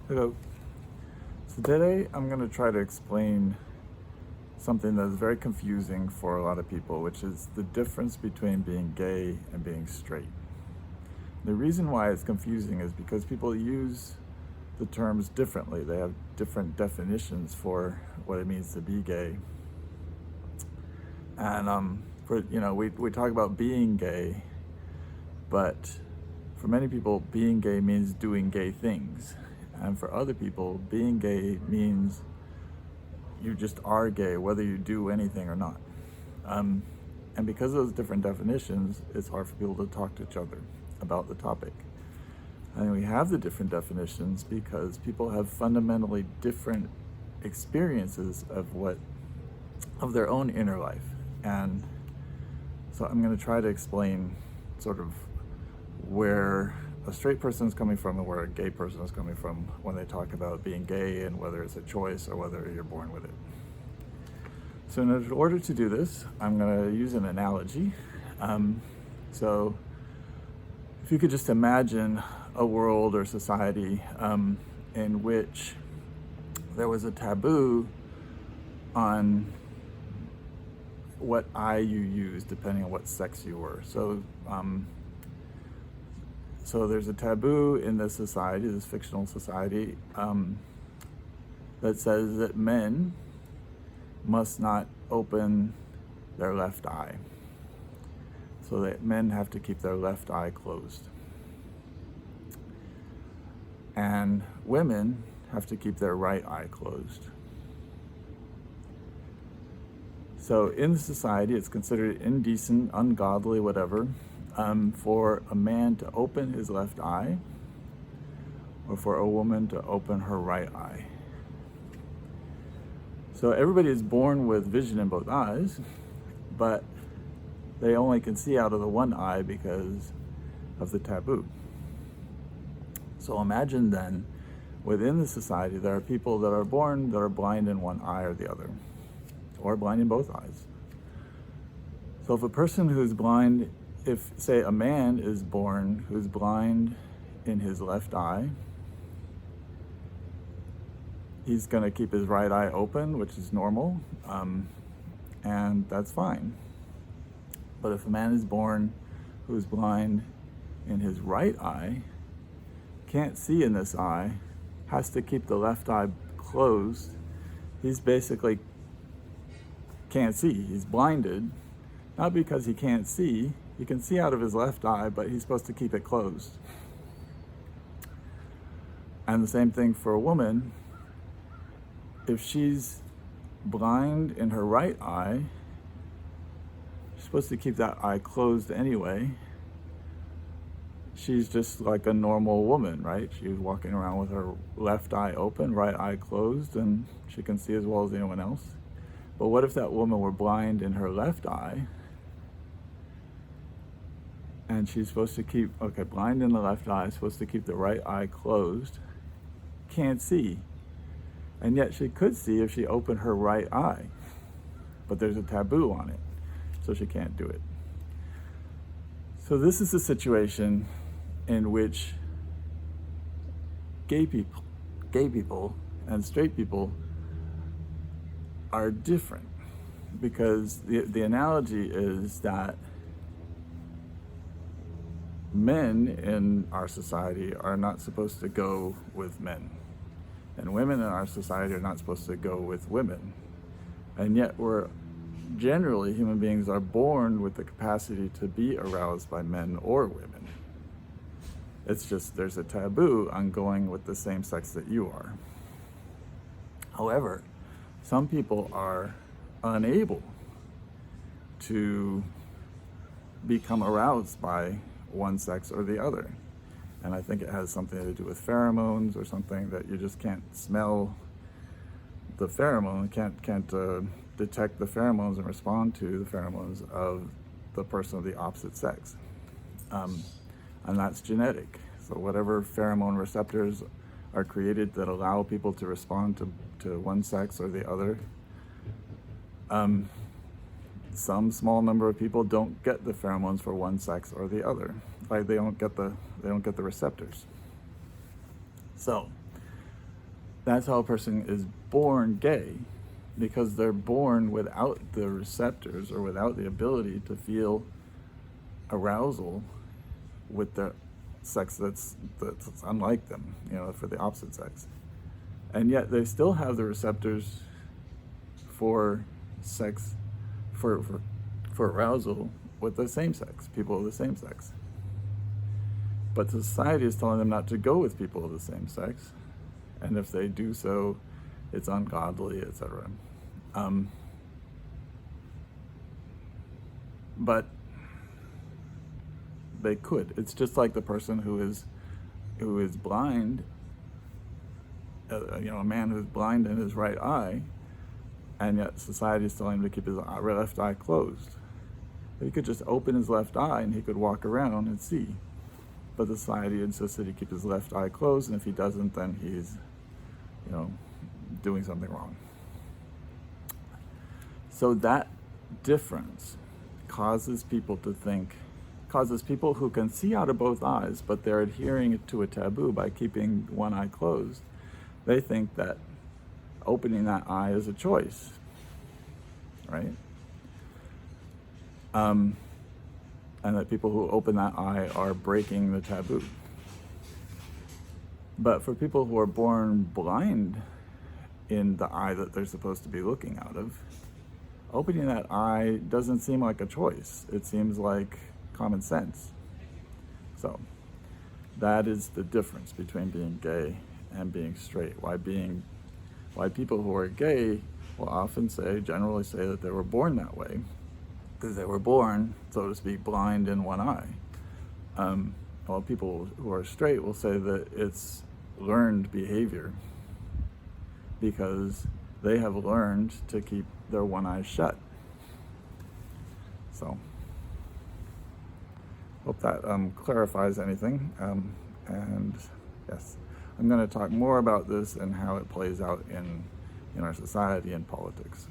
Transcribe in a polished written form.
Hello. So today I'm going to try to explain something that is very confusing for a lot of people, which is the difference between being gay and being straight. The reason why it's confusing is because people use the terms differently. They have different definitions for what it means to be gay. And we talk about being gay, but for many people, being gay means doing gay things. And for other people, being gay means you just are gay, whether you do anything or not. And because of those different definitions, it's hard for people to talk to each other about the topic. And we have the different definitions because people have fundamentally different experiences of their own inner life. And so I'm going to try to explain sort of where a straight person is coming from and where a gay person is coming from when they talk about being gay and whether it's a choice or whether you're born with it. So in order to do this, I'm going to use an analogy. So if you could just imagine a world or society in which there was a taboo on what eye you use depending on what sex you were. So there's a taboo in this society, this fictional society, that says that men must not open their left eye. So that men have to keep their left eye closed. And women have to keep their right eye closed. So in the society, it's considered indecent, ungodly, whatever, for a man to open his left eye or for a woman to open her right eye. So everybody is born with vision in both eyes, but they only can see out of the one eye because of the taboo. So imagine then, within the society, there are people that are born that are blind in one eye or the other, or blind in both eyes. So if a person who's blind, if say a man is born who's blind in his left eye, he's going to keep his right eye open, which is normal, and that's fine. But if a man is born who's blind in his right eye, can't see in this eye, has to keep the left eye closed, he's basically can't see. He's blinded, not because he can't see. He can see out of his left eye, but he's supposed to keep it closed. And the same thing for a woman. If she's blind in her right eye, she's supposed to keep that eye closed anyway. She's just like a normal woman, right? She's walking around with her left eye open, right eye closed, and she can see as well as anyone else. But what if that woman were blind in her left eye and she's supposed to keep, blind in the left eye, supposed to keep the right eye closed, can't see. And yet she could see if she opened her right eye, but there's a taboo on it, so she can't do it. So this is a situation in which gay people and straight people are different, because the analogy is that men in our society are not supposed to go with men, and women in our society are not supposed to go with women, and yet generally human beings are born with the capacity to be aroused by men or women. It's just there's a taboo on going with the same sex that you are. However, some people are unable to become aroused by one sex or the other. And I think it has something to do with pheromones or something, that you just can't smell the pheromone, can't detect the pheromones and respond to the pheromones of the person of the opposite sex. And that's genetic. So whatever pheromone receptors are created that allow people to respond to one sex or the other, some small number of people don't get the pheromones for one sex or the other. Like they don't get the receptors. So that's how a person is born gay, because they're born without the receptors or without the ability to feel arousal with the sex that's unlike them, for the opposite sex. And yet they still have the receptors for sex, for arousal with the same sex, people of the same sex. But society is telling them not to go with people of the same sex, and if they do so, it's ungodly, etc. But they could. It's just like the person who is blind, a man who's blind in his right eye, and yet society is telling him to keep his left eye closed. He could just open his left eye and he could walk around and see. But the society insists that he keep his left eye closed, and if he doesn't, then he's, doing something wrong. So that difference causes people who can see out of both eyes, but they're adhering to a taboo by keeping one eye closed. They think that opening that eye is a choice, right? And that people who open that eye are breaking the taboo. But for people who are born blind in the eye that they're supposed to be looking out of, opening that eye doesn't seem like a choice. It seems like common sense. So that is the difference between being gay and being straight. Why people who are gay will often generally say that they were born that way, because they were born, so to speak, blind in one eye. While people who are straight will say that it's learned behavior, because they have learned to keep their one eye shut. So, hope that clarifies anything. And yes, I'm going to talk more about this and how it plays out in our society and politics.